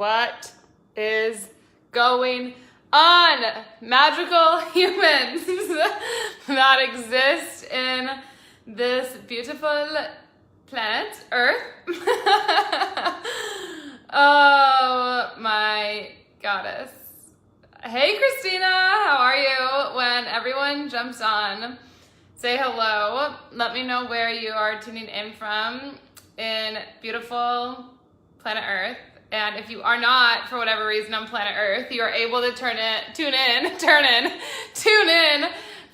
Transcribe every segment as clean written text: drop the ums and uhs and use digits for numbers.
What is going on? Magical humans that exist in this beautiful planet, Earth. Oh my goddess. Hey Christina, how are you? When everyone jumps on, say hello. Let me know where you are tuning in from in beautiful planet Earth. And if you are not, for whatever reason, on planet Earth, you are able to tune in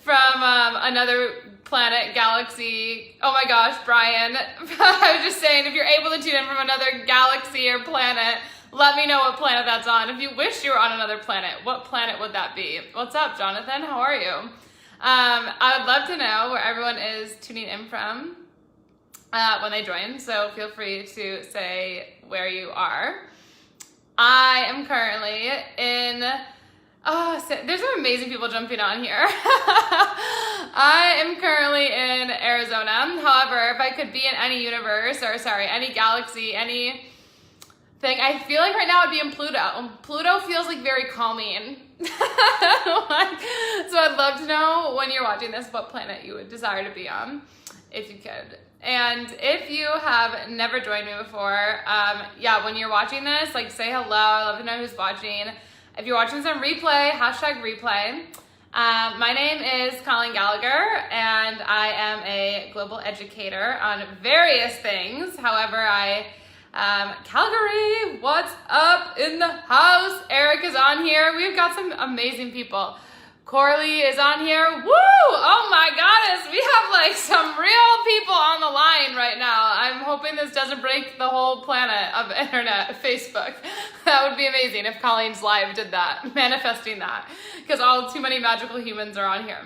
from another planet, galaxy. Oh my gosh, Brian. I was just saying, if you're able to tune in from another galaxy or planet, let me know what planet that's on. If you wish you were on another planet, what planet would that be? What's up, Jonathan? How are you? I would love to know where everyone is tuning in from when they join, so feel free to say where you are. I am currently in, there's some amazing people jumping on here. I am currently in Arizona. However, if I could be in any universe, any galaxy, anything, I feel like right now I'd be in Pluto. Pluto feels like very calming. So I'd love to know when you're watching this what planet you would desire to be on, if you could. And if you have never joined me before, when you're watching this, like, say hello. I love to know who's watching. If you're watching this on replay, #replay. My name is Colleen Gallagher, and I am a global educator on various things. However, Calgary, what's up in the house? Eric is on here. We've got some amazing people. Corley is on here. Woo! Oh my goddess, we have like some real people on the line right now. I'm hoping this doesn't break the whole planet of internet, Facebook. That would be amazing if Colleen's live did that, manifesting that, because too many magical humans are on here.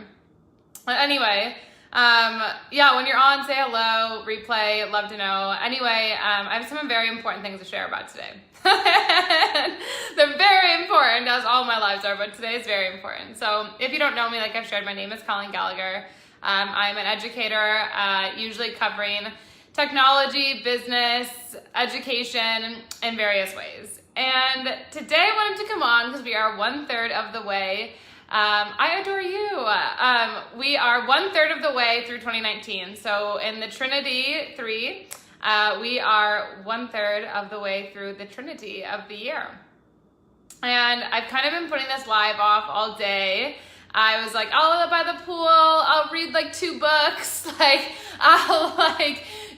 But anyway, when you're on, say hello, replay, love to know. Anyway, I have some very important things to share about today. They're very important, as all my lives are, but today is very important. So if you don't know me, like I've shared, my name is Colleen Gallagher. I'm an educator, usually covering technology, business, education in various ways. And today I wanted to come on because we are 1/3 of the way. I adore you. We are 1/3 of the way through 2019. So in the Trinity 3, we are 1/3 of the way through the Trinity of the year. And I've kind of been putting this live off all day. I was like, I'll by the pool, I'll read like 2 books, I'll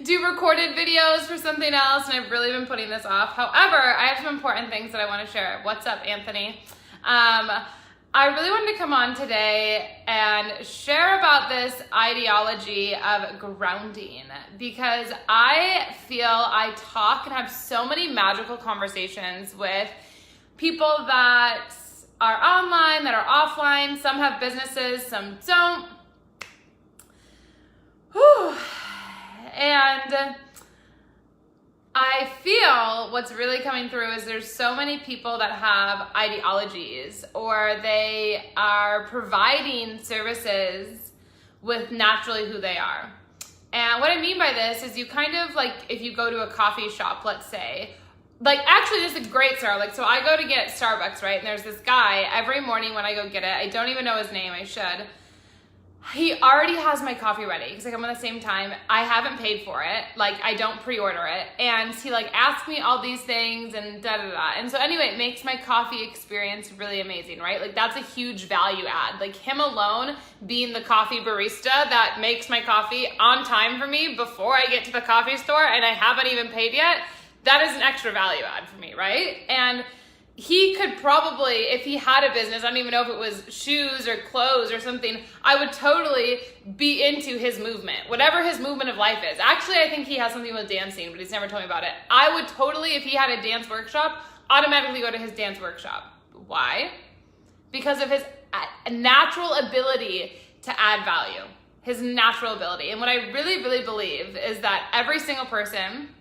do recorded videos for something else, and I've really been putting this off. However, I have some important things that I want to share. What's up, Anthony? I really wanted to come on today and share about this ideology of grounding, because I feel I talk and have so many magical conversations with people that are online, that are offline. Some have businesses, some don't. Whew. And I feel what's really coming through is there's so many people that have ideologies, or they are providing services with naturally who they are. And what I mean by this is you kind of if you go to a coffee shop, let's say, actually this is a great story. So I go to get Starbucks, right? And there's this guy every morning when I go get it. I don't even know his name. I should. He already has my coffee ready because I come at the same time. I haven't paid for it. I don't pre-order it. And he asks me all these things and da-da-da. And so anyway, it makes my coffee experience really amazing, right? That's a huge value add. Him alone being the coffee barista that makes my coffee on time for me before I get to the coffee store and I haven't even paid yet, that is an extra value add for me, right? And he could probably, if he had a business, I don't even know if it was shoes or clothes or something, I would totally be into his movement, whatever his movement of life is. Actually, I think he has something with dancing, but he's never told me about it. I would totally, if he had a dance workshop, automatically go to his dance workshop. Why? Because of his natural ability to add value, his natural ability. And what I really, really believe is that every single person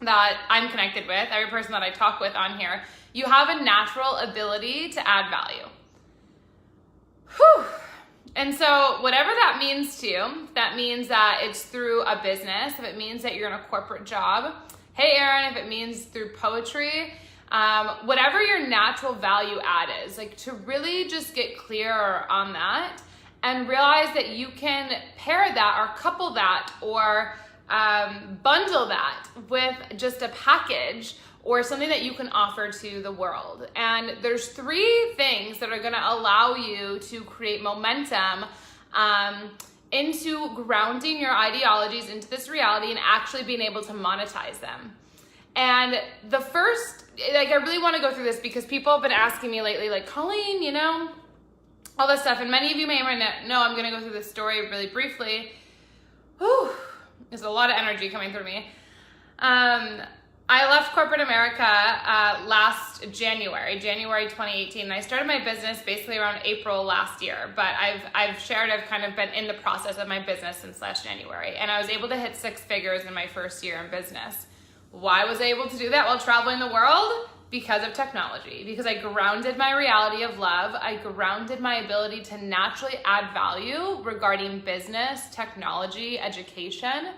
that I'm connected with, every person that I talk with on here, you have a natural ability to add value. Whew. And so whatever that means to you, that means that it's through a business, if it means that you're in a corporate job, hey Erin, if it means through poetry, whatever your natural value add is, like to really just get clear on that and realize that you can pair that or couple that or bundle that with just a package or something that you can offer to the world. And there's 3 things that are gonna allow you to create momentum into grounding your ideologies into this reality and actually being able to monetize them. And the first, like, I really want to go through this because people have been asking me lately, like, Colleen, you know, all this stuff. And many of you may know I'm going to go through this story really briefly. Whew, there's a lot of energy coming through me. I left corporate America last January 2018, and I started my business basically around April last year. But I've shared I've kind of been in the process of my business since last January, and I was able to hit 6 figures in my first year in business. Why was I able to do that while traveling the world? Because of technology, because I grounded my reality of love. I grounded my ability to naturally add value regarding business, technology, education.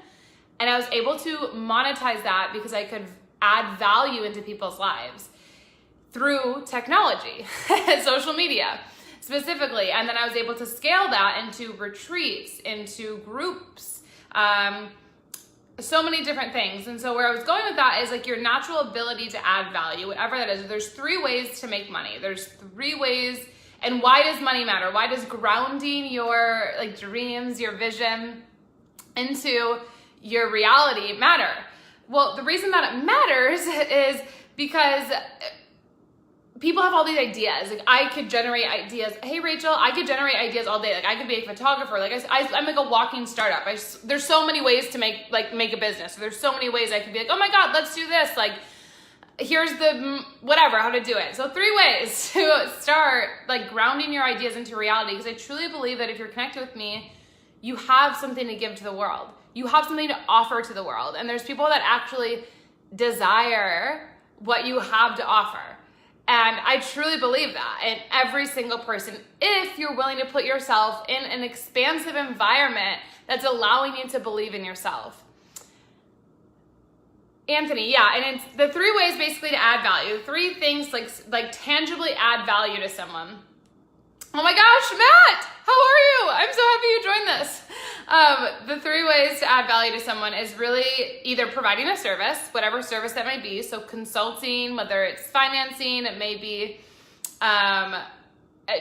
And I was able to monetize that because I could add value into people's lives through technology, social media specifically. And then I was able to scale that into retreats, into groups, so many different things. And so where I was going with that is like your natural ability to add value, whatever that is. There's 3 ways to make money. There's 3 ways. And why does money matter? Why does grounding your like dreams, your vision into your reality matter? Well, the reason that it matters is because people have all these ideas. Like I could generate ideas. Hey, Rachel, I could generate ideas all day. Like I could be a photographer. Like I'm like a walking startup. There's so many ways to make a business. There's so many ways I could be like, oh my God, let's do this. Like here's the whatever, how to do it. So 3 ways to start like grounding your ideas into reality. Because I truly believe that if you're connected with me, you have something to give to the world. You have something to offer to the world. And there's people that actually desire what you have to offer. And I truly believe that in every single person, if you're willing to put yourself in an expansive environment that's allowing you to believe in yourself. Anthony, yeah, and it's the 3 ways basically to add value. 3 things like tangibly add value to someone. Oh my gosh, Matt, how are you? I'm so happy you joined this. The 3 ways to add value to someone is really either providing a service, whatever service that might be. So consulting, whether it's financing, it may be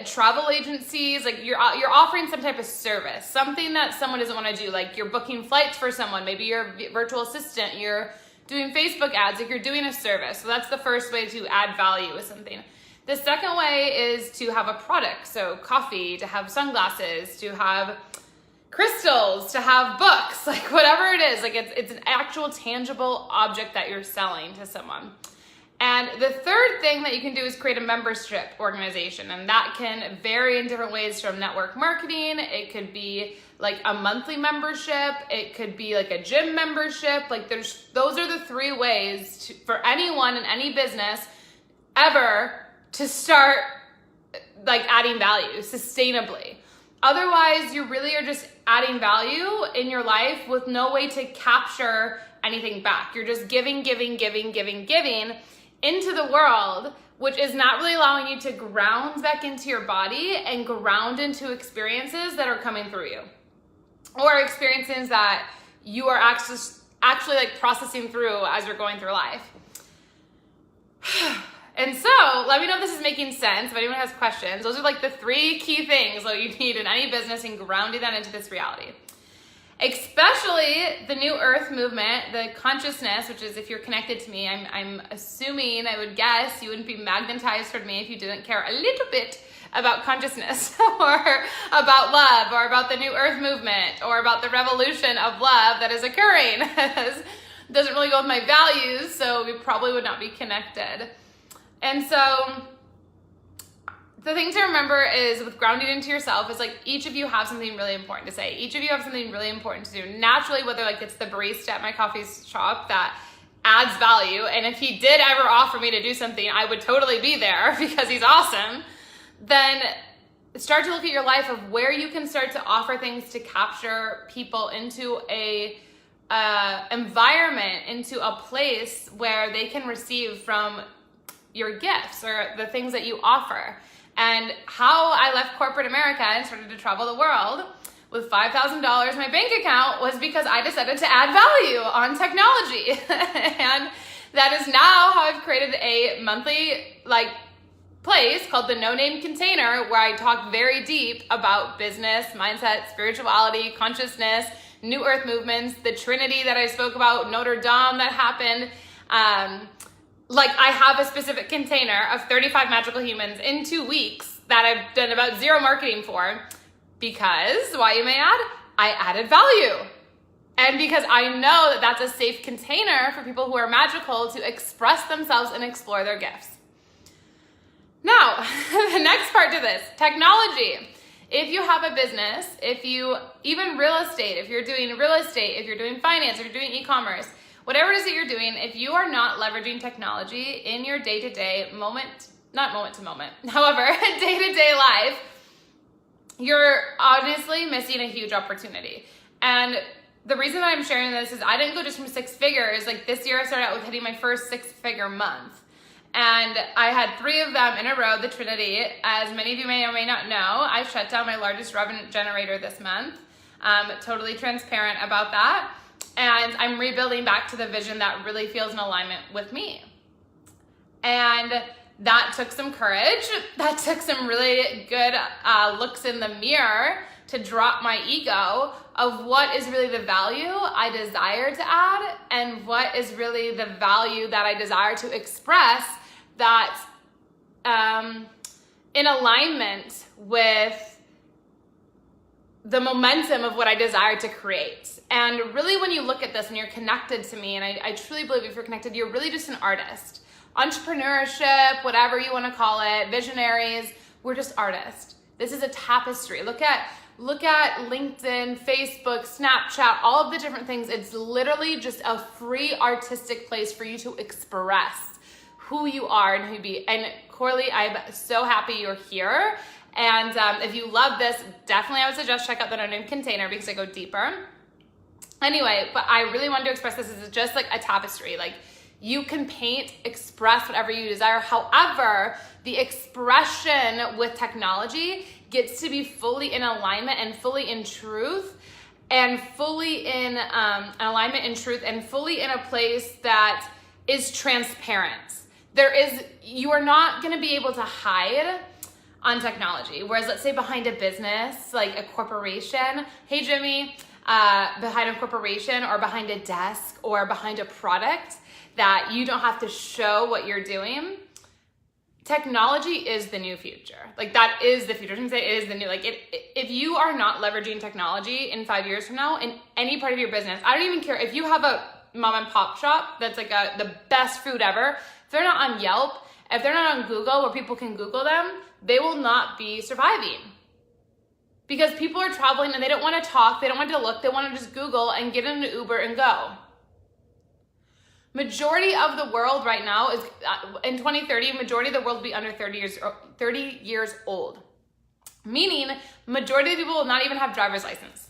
travel agencies. Like you're offering some type of service, something that someone doesn't want to do. Like you're booking flights for someone. Maybe you're a virtual assistant. You're doing Facebook ads. Like you're doing a service. So that's the first way to add value with something. The second way is to have a product. So coffee, to have sunglasses, to have crystals, to have books, like whatever it is. Like it's an actual tangible object that you're selling to someone. And the third thing that you can do is create a membership organization. And that can vary in different ways from network marketing. It could be like a monthly membership. It could be like a gym membership. Like those are the 3 ways for anyone in any business ever to start like adding value sustainably. Otherwise, you really are just adding value in your life with no way to capture anything back. You're just giving into the world, which is not really allowing you to ground back into your body and ground into experiences that are coming through you, or experiences that you are actually like processing through as you're going through life. And so let me know if this is making sense. If anyone has questions, those are like the 3 key things that you need in any business and grounding that into this reality. Especially the New Earth movement, the consciousness, which is if you're connected to me, I'm assuming, I would guess you wouldn't be magnetized toward me if you didn't care a little bit about consciousness or about love or about the New Earth movement or about the revolution of love that is occurring. It doesn't really go with my values, so we probably would not be connected. And so the thing to remember is with grounding into yourself is like each of you have something really important to say. Each of you have something really important to do. Naturally, whether like it's the barista at my coffee shop that adds value, and if he did ever offer me to do something, I would totally be there because he's awesome. Then start to look at your life of where you can start to offer things to capture people into a environment, into a place where they can receive from your gifts or the things that you offer. And how I left corporate America and started to travel the world with $5,000 in my bank account was because I decided to add value on technology. And that is now how I've created a monthly place called the No Name Container, where I talk very deep about business, mindset, spirituality, consciousness, New Earth movements, the Trinity that I spoke about, Notre Dame that happened. I have a specific container of 35 magical humans in 2 weeks that I've done about zero marketing for, because, why you may add, I added value. And because I know that that's a safe container for people who are magical to express themselves and explore their gifts. Now, the next part to this, technology. If you have a business, even real estate, if you're doing real estate, if you're doing finance, if you're doing e-commerce, whatever it is that you're doing, if you are not leveraging technology in your day-to-day not moment to moment, however, day-to-day life, you're honestly missing a huge opportunity. And the reason that I'm sharing this is I didn't go just from 6 figures. This year I started out with hitting my first 6-figure month. And I had 3 of them in a row, the Trinity. As many of you may or may not know, I shut down my largest revenue generator this month. Totally transparent about that. And I'm rebuilding back to the vision that really feels in alignment with me. And that took some courage. That took some really good looks in the mirror to drop my ego of what is really the value I desire to add and what is really the value that I desire to express that's in alignment with the momentum of what I desire to create. And really, when you look at this and you're connected to me, and I truly believe if you're connected, you're really just an artist. Entrepreneurship, whatever you want to call it, visionaries, we're just artists. This is a tapestry. Look at LinkedIn, Facebook, Snapchat, all of the different things. It's literally just a free artistic place for you to express who you are and who you be. And Coralie, I'm so happy you're here. And if you love this, definitely I would suggest check out the No Name Container because I go deeper. Anyway, but I really wanted to express this as just like a tapestry. You can paint, express whatever you desire. However, the expression with technology gets to be fully in alignment and fully in truth and fully in alignment and truth and fully in a place that is transparent. You are not going to be able to hide on technology. Whereas let's say behind a business, like a corporation, hey Jimmy, behind a corporation or behind a desk or behind a product that you don't have to show what you're doing. Technology is the new future. That is the future. I shouldn't say it is the new, if you are not leveraging technology in 5 years from now in any part of your business, I don't even care if you have a mom and pop shop that's the best food ever. If they're not on Yelp, if they're not on Google where people can Google them, they will not be surviving. Because people are traveling and they don't want to talk, they don't want to look, they want to just Google and get in an Uber and go. Majority of the world right now is, in 2030, majority of the world will be under 30 years old. Meaning, majority of people will not even have driver's license.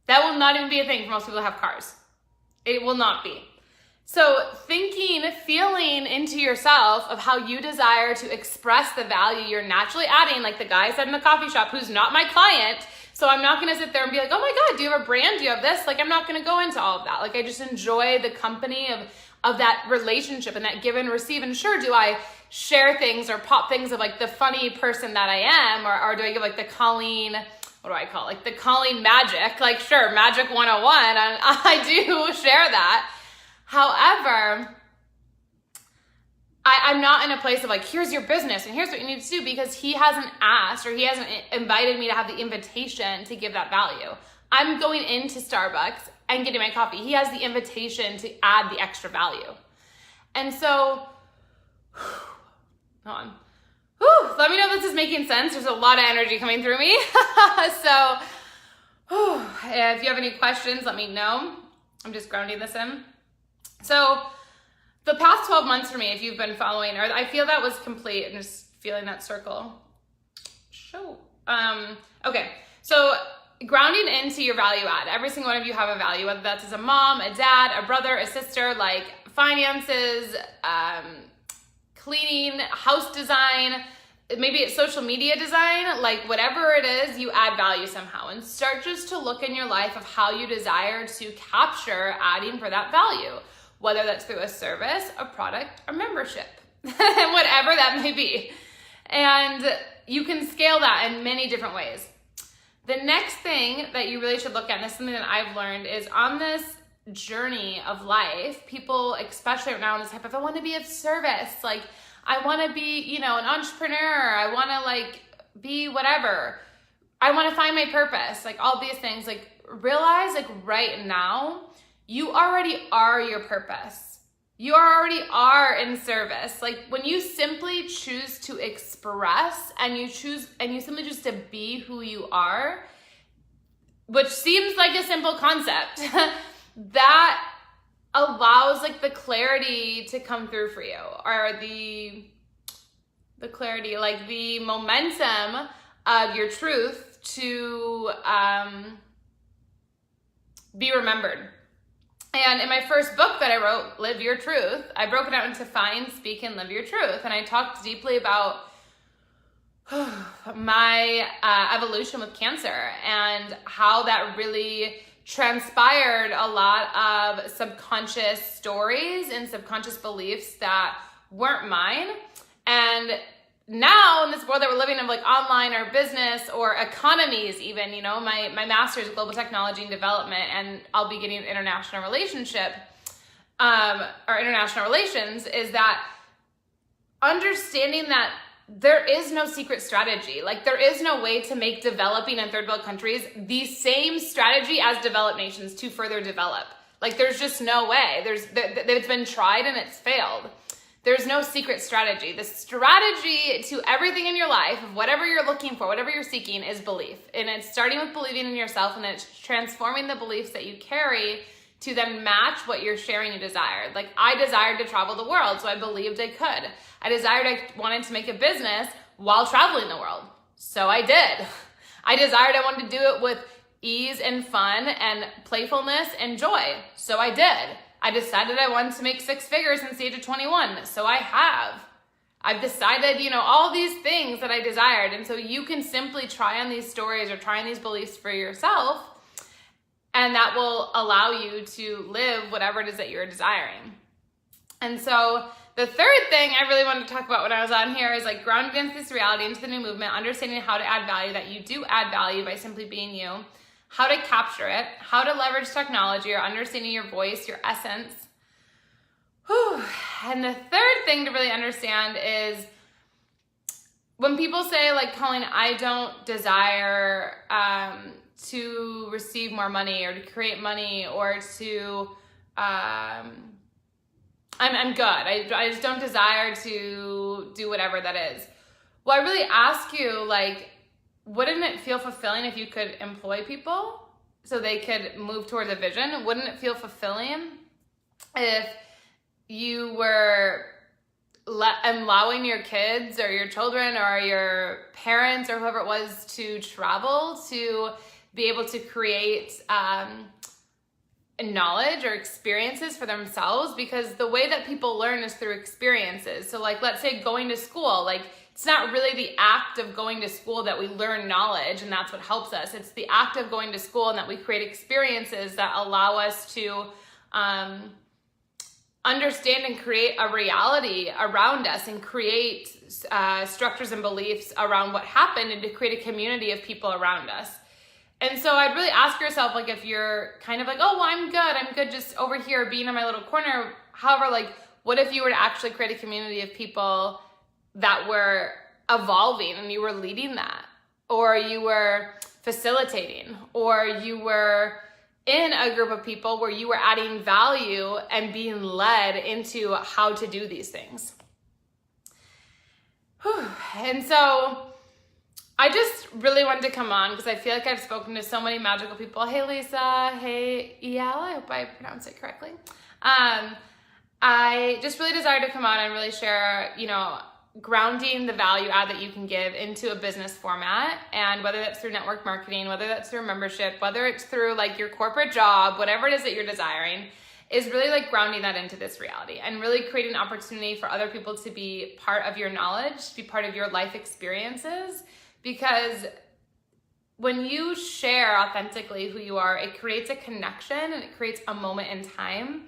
That will not even be a thing for most people that have cars. It will not be. So feeling into yourself of how you desire to express the value you're naturally adding, like the guy said in the coffee shop, who's not my client. So I'm not going to sit there and be like, oh my God, do you have a brand? Do you have this? I'm not going to go into all of that. I just enjoy the company of that relationship and that give and receive. And sure, do I share things or pop things of the funny person that I am, or do I give the Colleen, what do I call it? The Colleen magic, sure, magic 101. I do share that. However, I'm not in a place of here's your business and here's what you need to do, because he hasn't asked or he hasn't invited me to have the invitation to give that value. I'm going into Starbucks and getting my coffee. He has the invitation to add the extra value. And so, hold on. Let me know if this is making sense. There's a lot of energy coming through me. So, if you have any questions, let me know. I'm just grounding this in. So, the past 12 months for me, if you've been following, or I feel that was complete and just feeling that circle. Okay, so grounding into your value add. Every single one of you have a value, whether that's as a mom, a dad, a brother, a sister, finances, cleaning, house design, maybe it's social media design, like whatever it is, you add value somehow, and start just to look in your life of how you desire to capture adding for that value, whether that's through a service, a product, or membership, whatever that may be. And you can scale that in many different ways. The next thing that you really should look at, and this is something that I've learned, is on this journey of life, people, especially right now in this type of, I want to be of service, like I want to be, an entrepreneur, I want to like be whatever, I want to find my purpose, like all these things, like realize like right now, you already are your purpose. You already are in service. Like when you simply choose to express and you simply choose to be who you are, which seems like a simple concept, that allows like the clarity to come through for you, or the clarity, like the momentum of your truth to be remembered. And in my first book that I wrote, Live Your Truth, I broke it out into Find, Speak, and Live Your Truth. And I talked deeply about my evolution with cancer and how that really transpired a lot of subconscious stories and subconscious beliefs that weren't mine. And now in this world that we're living in, of like online or business or economies even, my master's in global technology and development, and I'll be getting an international relationship or international relations, is that understanding that there is no secret strategy. Like there is no way to make developing and third world countries the same strategy as developed nations to further develop. Like there's just no way. It's been tried and it's failed. There's no secret strategy. The strategy to everything in your life, of whatever you're looking for, whatever you're seeking, is belief. And it's starting with believing in yourself, and then it's transforming the beliefs that you carry to then match what you're sharing you desired. Like I desired to travel the world, so I believed I could. I wanted to make a business while traveling the world, so I did. I desired I wanted to do it with ease and fun and playfulness and joy, so I did. I decided I wanted to make 6 figures since the age of 21, so I have. I've decided, all these things that I desired, and so you can simply try on these stories or try on these beliefs for yourself, and that will allow you to live whatever it is that you're desiring. And so the third thing I really wanted to talk about when I was on here is like grounded into this reality, into the new movement, understanding how to add value, that you do add value by simply being you, how to capture it, how to leverage technology, or understanding your voice, your essence. Whew. And the third thing to really understand is when people say like, Colleen, I don't desire to receive more money or to create money or to, I'm good. I just don't desire to do whatever that is. Well, I really ask you, like, wouldn't it feel fulfilling if you could employ people so they could move towards a vision? Wouldn't it feel fulfilling if you were allowing your kids or your children or your parents or whoever it was to travel, to be able to create knowledge or experiences for themselves? Because the way that people learn is through experiences. So like, let's say going to school, like it's not really the act of going to school that we learn knowledge and that's what helps us. It's the act of going to school and that we create experiences that allow us to understand and create a reality around us and create structures and beliefs around what happened, and to create a community of people around us. And so I'd really ask yourself, like, if you're kind of like, oh, well, I'm good just over here being in my little corner. However, like, what if you were to actually create a community of people that were evolving and you were leading that, or you were facilitating, or you were in a group of people where you were adding value and being led into how to do these things? Whew. And so I just really wanted to come on because I feel like I've spoken to so many magical people. Hey, Lisa. Hey, Eyal. I hope I pronounced it correctly. I just really desire to come on and really share, grounding the value add that you can give into a business format, and whether that's through network marketing, whether that's through membership, whether it's through like your corporate job, whatever it is that you're desiring, is really like grounding that into this reality and really creating an opportunity for other people to be part of your knowledge, to be part of your life experiences. Because when you share authentically who you are, it creates a connection and it creates a moment in time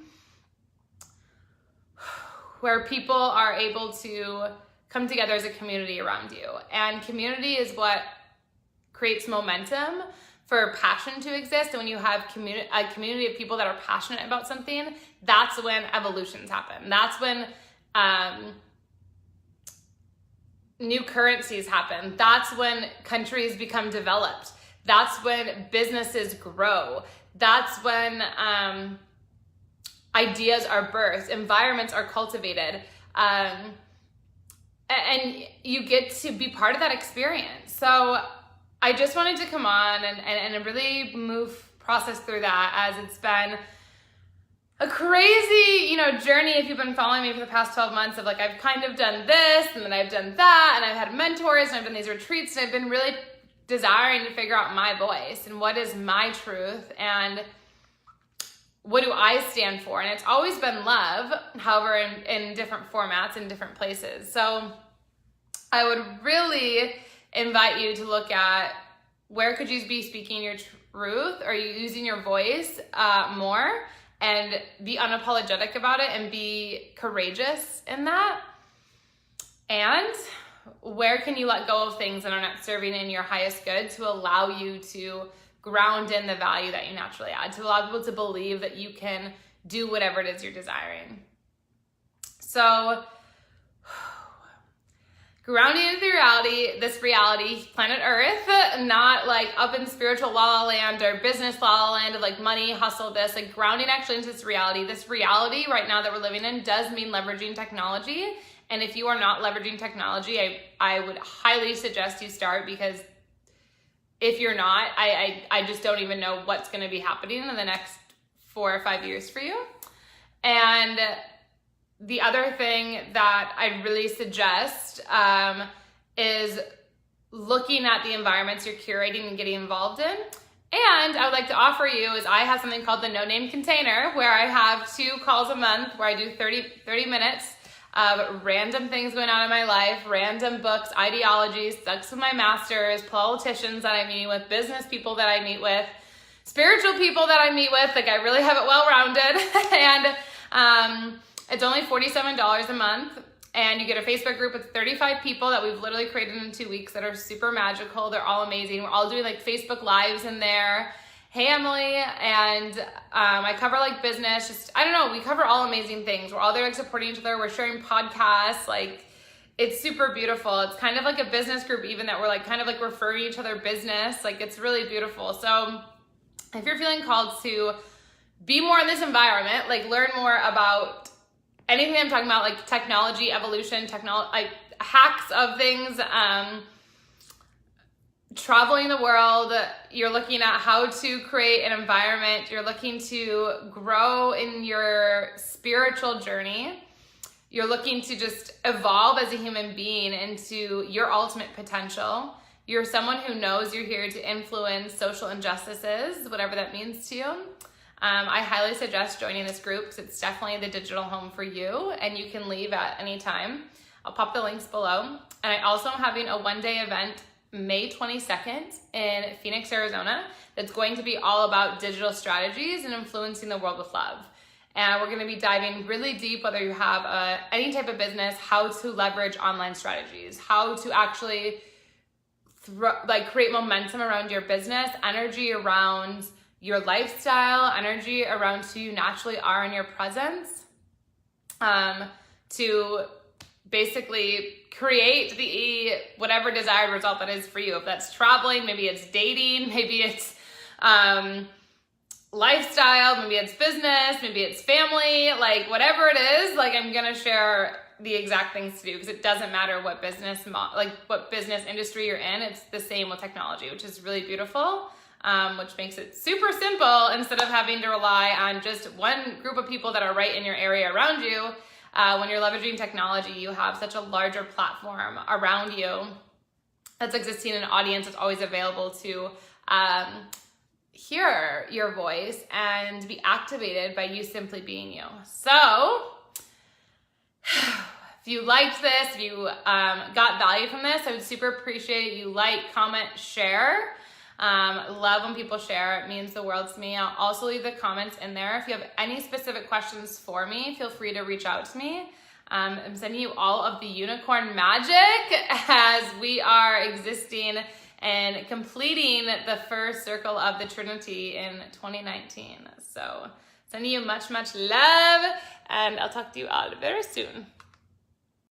where people are able to come together as a community around you. And community is what creates momentum for passion to exist. And when you have a community of people that are passionate about something, that's when evolutions happen. That's when new currencies happen. That's when countries become developed. That's when businesses grow. That's when ideas are birthed, environments are cultivated, and you get to be part of that experience. So I just wanted to come on and really process through that, as it's been a crazy, journey if you've been following me for the past 12 months of like, I've kind of done this and then I've done that and I've had mentors and I've done these retreats and I've been really desiring to figure out my voice and what is my truth and what do I stand for? And it's always been love, however, in different formats and different places. So I would really invite you to look at where could you be speaking your truth? Are you using your voice more? And be unapologetic about it and be courageous in that. And where can you let go of things that are not serving in your highest good to allow you to ground in the value that you naturally add, to allow people to believe that you can do whatever it is you're desiring. So grounding into the this reality, planet Earth, not like up in spiritual la la land or business la la land of like money, hustle, this, like grounding actually into this reality. This reality right now that we're living in does mean leveraging technology. And if you are not leveraging technology, I would highly suggest you start, because if you're not, I just don't even know what's going to be happening in the next 4 or 5 years for you. And the other thing that I really suggest is looking at the environments you're curating and getting involved in. And I would like to offer you is I have something called the No Name Container, where I have 2 calls a month where I do 30 minutes of random things going on in my life, random books, ideologies, sucks with my masters, politicians that I meet with, business people that I meet with, spiritual people that I meet with. Like, I really have it well-rounded. And it's only $47 a month. And you get a Facebook group with 35 people that we've literally created in 2 weeks that are super magical. They're all amazing. We're all doing like Facebook Lives in there. Hey, Emily. And I cover like business, just, I don't know, we cover all amazing things. We're all there like supporting each other. We're sharing podcasts. Like, it's super beautiful. It's kind of like a business group even that we're like kind of like referring each other business. Like, it's really beautiful. So if you're feeling called to be more in this environment, like learn more about anything I'm talking about, like technology, evolution, like hacks of things, traveling the world, you're looking at how to create an environment, you're looking to grow in your spiritual journey, you're looking to just evolve as a human being into your ultimate potential. You're someone who knows you're here to influence social injustices, whatever that means to you. I highly suggest joining this group because it's definitely the digital home for you, and you can leave at any time. I'll pop the links below. And I also am having a one-day event May 22nd in Phoenix, Arizona, that's going to be all about digital strategies and influencing the world with love. And we're going to be diving really deep, whether you have any type of business, how to leverage online strategies, how to actually create momentum around your business, energy around your lifestyle, energy around who you naturally are in your presence, to basically create the whatever desired result that is for you. If that's traveling, maybe it's dating, maybe it's lifestyle, maybe it's business, maybe it's family, like whatever it is, like I'm gonna share the exact things to do, because it doesn't matter what business industry you're in, it's the same with technology, which is really beautiful. Which makes it super simple instead of having to rely on just one group of people that are right in your area around you. When you're leveraging technology, you have such a larger platform around you that's existing, an audience that's always available to hear your voice and be activated by you simply being you. So if you liked this, if you got value from this, I would super appreciate you like, comment, share. Love when people share. It means the world to me. I'll also leave the comments in there. If you have any specific questions for me, feel free to reach out to me. I'm sending you all of the unicorn magic as we are existing and completing the first circle of the Trinity in 2019. So sending you much, much love, and I'll talk to you all very soon.